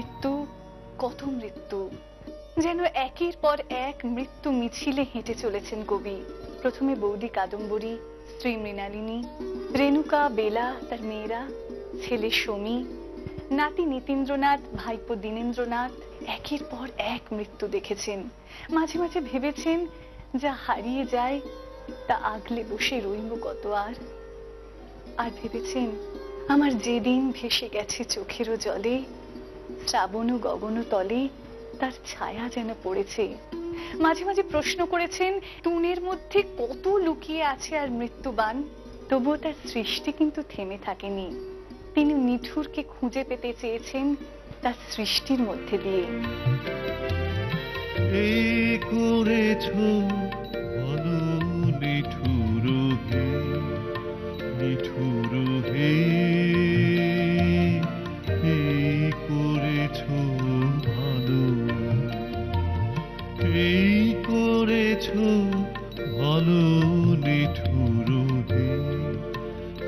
মৃত্যু, কত মৃত্যু, যেন একের পর এক মৃত্যু মিছিলে হেঁটে চলেছেন কবি। প্রথমে বৌদি কাদম্বরী, স্ত্রী মৃণালিনী, রেণুকা, বেলা, তার মেয়েরা, ছেলে সমী, নাতি নীতীন্দ্রনাথ, ভাইপো দীনেন্দ্রনাথ, একের পর এক মৃত্যু দেখেছেন। মাঝে মাঝে ভেবেছেন, যা হারিয়ে যায় তা আগলে বসে রইব কত আর। আর ভেবেছেন, আমার যেদিন ভেসে গেছে চোখেরও জলে, শ্রাবণ গগন তলে তার ছায়া যেন পড়েছে। মাঝে মাঝে প্রশ্ন করেছেন, টুনের মধ্যে কত লুকিয়ে আছে আর মৃত্যুবান। তবুও তার সৃষ্টি কিন্তু থেমে থাকেনি। তিনি নিঠুরকে খুঁজে পেতে চেয়েছেন তার সৃষ্টির মধ্যে দিয়ে। এই করেছ ভালো নিঠুর হে, নিঠুর হে, এই করেছ ভালো, এই করেছ ভালো নিঠুর হে,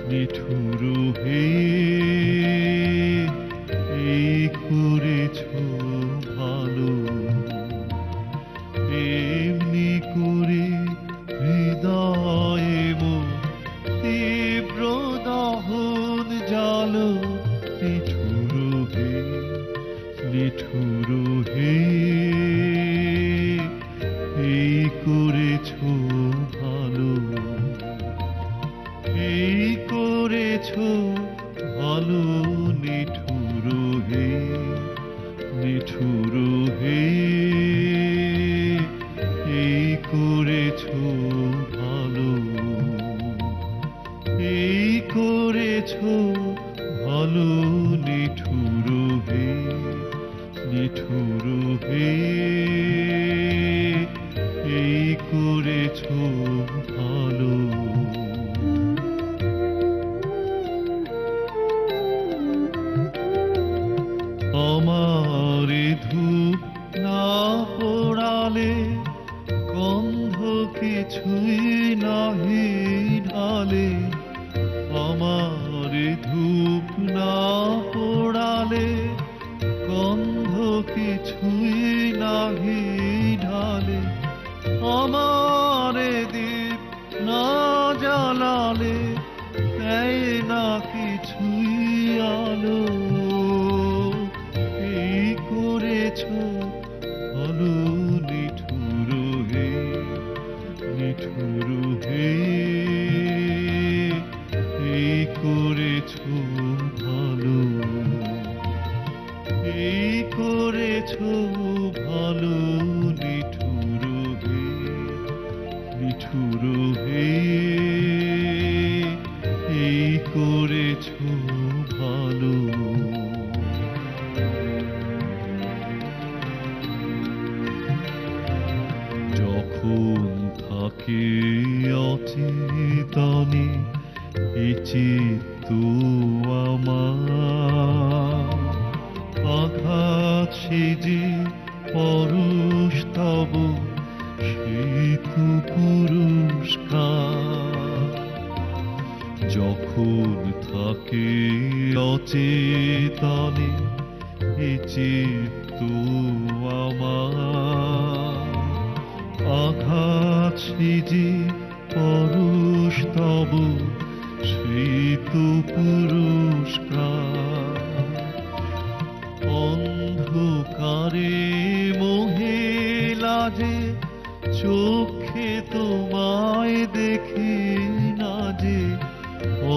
নিঠুর হে, এই করেছ ভালো। এমনি করে হৃদয়ে মোর তীব্র দহন জালো, নিঠুর হে, নিঠুর হে, এই করেছ ভালো, এই করেছ ভালো নিঠুর হে, নিঠুর হে, এই করেছ ভালো, এই করেছ ভালো নিঠুর হে, নিঠুর হে, এই করেছ ভালো। আমার ধূপ না পোড়ালে গন্ধ কিছুই নাহি ঢালে, আমার ধূপ না পোড়ালে গন্ধ কিছুই নাহি ঢালে, আমার দীপ না জ্বালালে দেয় না কিছুই আলো। এই করেছ ভালো নিঠুর হে, নিঠুর হে, এই করেছ ভালো, এই করেছ ভালো নিঠুর হে, নিঠুর হে, এই করেছ ভালো। যখন থাকে অচেতনে এ চিত্ত আমার, আঘাত সেজে পরশ তব সেই তো পুরস্কার। যখন থাকে অচেতনে এ চিত্ত আমার, আঘাত সেজে পরশ তব সেই তো পুরস্কার। অন্ধকারে মোহে লাজে চোখে তোমায় দেখি না যে,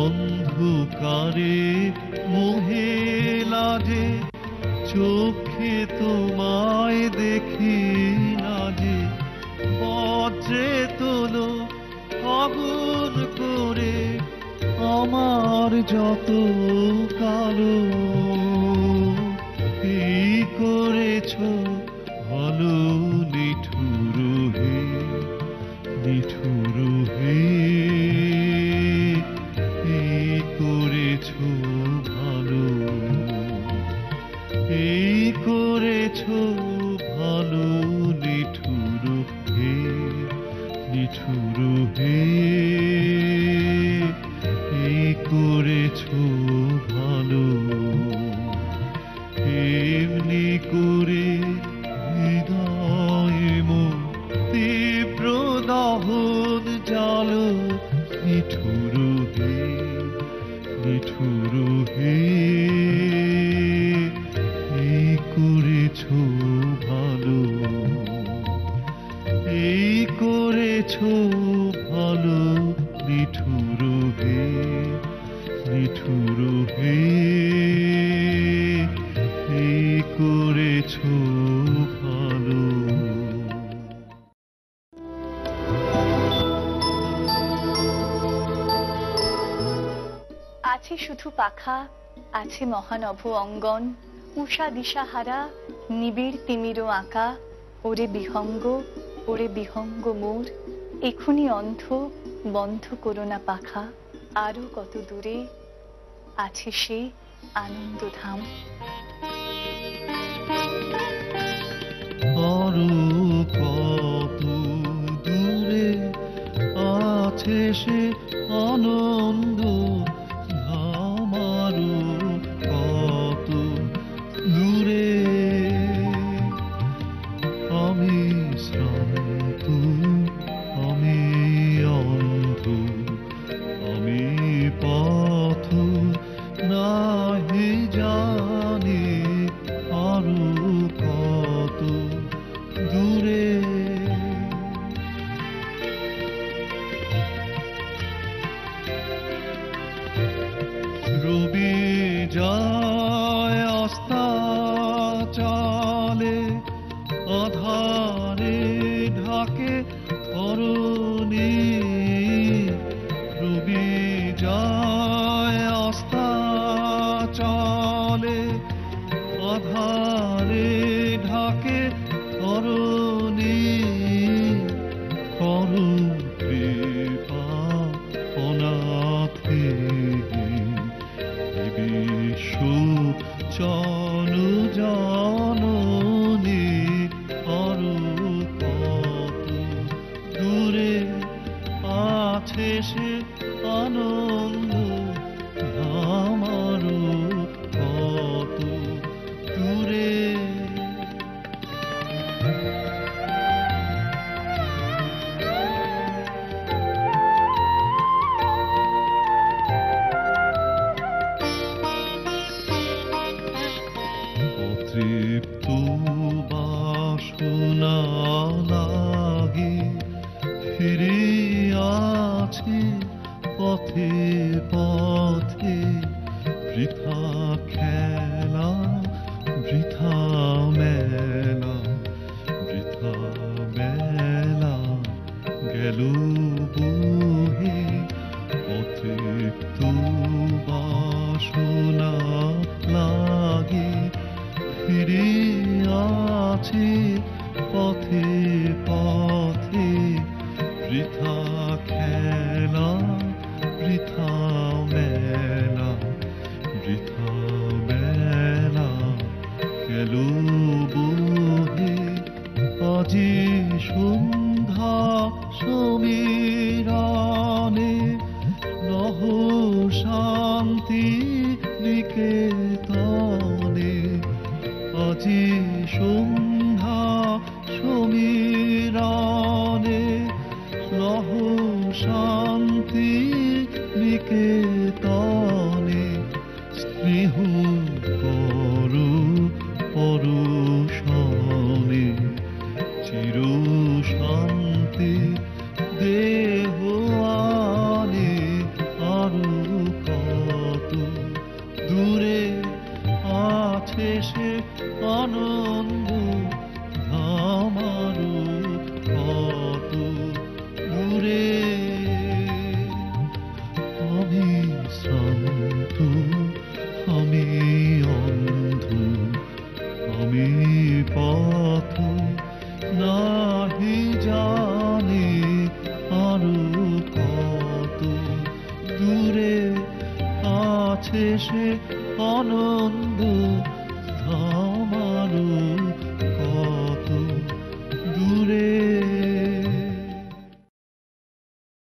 অন্ধকারে মোহে লাজে চোখে তোমায় দেখি না যে, বজ্রে তোলো আগুন করে আমার যত কালো। এই করেছ ভালো নিঠুর হে, নিঠুর হে, এই করেছ ভালো, এই করেছ ভালো নিঠুর হে, নিঠুর হে, এই করেছ ভালো, এমনি করে হৃদয়ে মোর তীব্র দহন জাল নিঠুর হে নিঠুর হে এই করেছ ভালো এই করেছ ভালো নিঠুর হে নিঠুর হে এই করেছ ভালো। আছে শুধু পাখা, আছে মহানভ অঙ্গন, উষা দিশাহারা, নিবিড় তিমির আঁকা। ওরে বিহঙ্গ মোর, এখুনি অন্ধ, বন্ধ করো না পাখা। আরো কত দূরে আছে সে আনন্দধাম। আরো কত দূরে আছে সে আনন্দ ধাম, আরো কত দূরে আমি শ্রান্ত, আমি অন্ধ, আমি পথ নাহি জানি, আরো কত দূরে রবি যায় অস্তাচলে, আধারে ঢাকে ধরণী। রবি যায় অস্তাচলে, আধারে ঢাকে ধরণী। করো কৃপা অনাথে বিশ্ব চল জননী, আরো কত দূরে আছে সে আনন্দ ধাম, আরো কত দূরে অতৃপ্ত বাসনা লাগি ফিরে আছে পথে পথে। বৃথা খেলা বৃথা মেলা, বৃথা বেলা গেল বহে। অতৃপ্ত বাসনা লাগি ফিরে আছে পথে পথে। বৃথা খেলা বৃথা মেলা, বৃথা বেলা গেল বহে। আজি সন্ধ্যা সমীরণে নহ শান্তি নিকেতনে। আজি সন্ধ্যা সমীরণে নহ শান্তি নিকেতনে। স্নেহ করো পরশনে, চির শান্তি দেহ আনে। আরো কত দূরে আছে সে আনন্দ ধাম, আরো কত দূরে আমি শ্রান্ত, আমি অন্ধ, আমি পথ নাহি জানি, আরো কত দূরে আছে সে আনন্দ